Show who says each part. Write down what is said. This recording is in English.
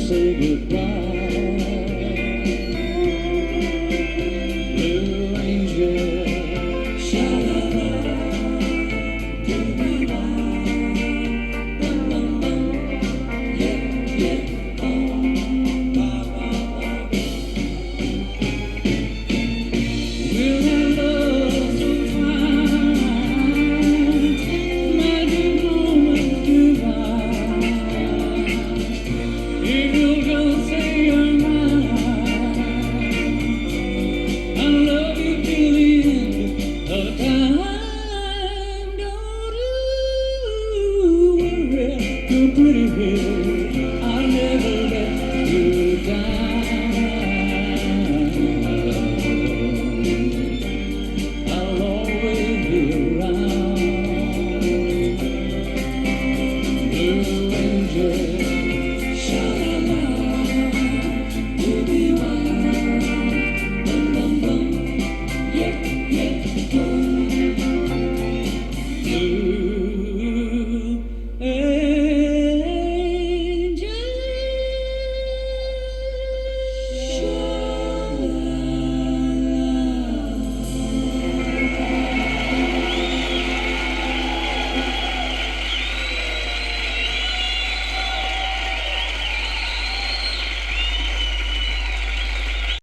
Speaker 1: say goodbye. Blue angel, sha-la-la, do-be-bye, yeah, yeah, oh, ba-ba-ba. Will that love so fine, magic moments divine, if you'll just say you're mine, I'll love you till the end of time. Don't you worry, your pretty head.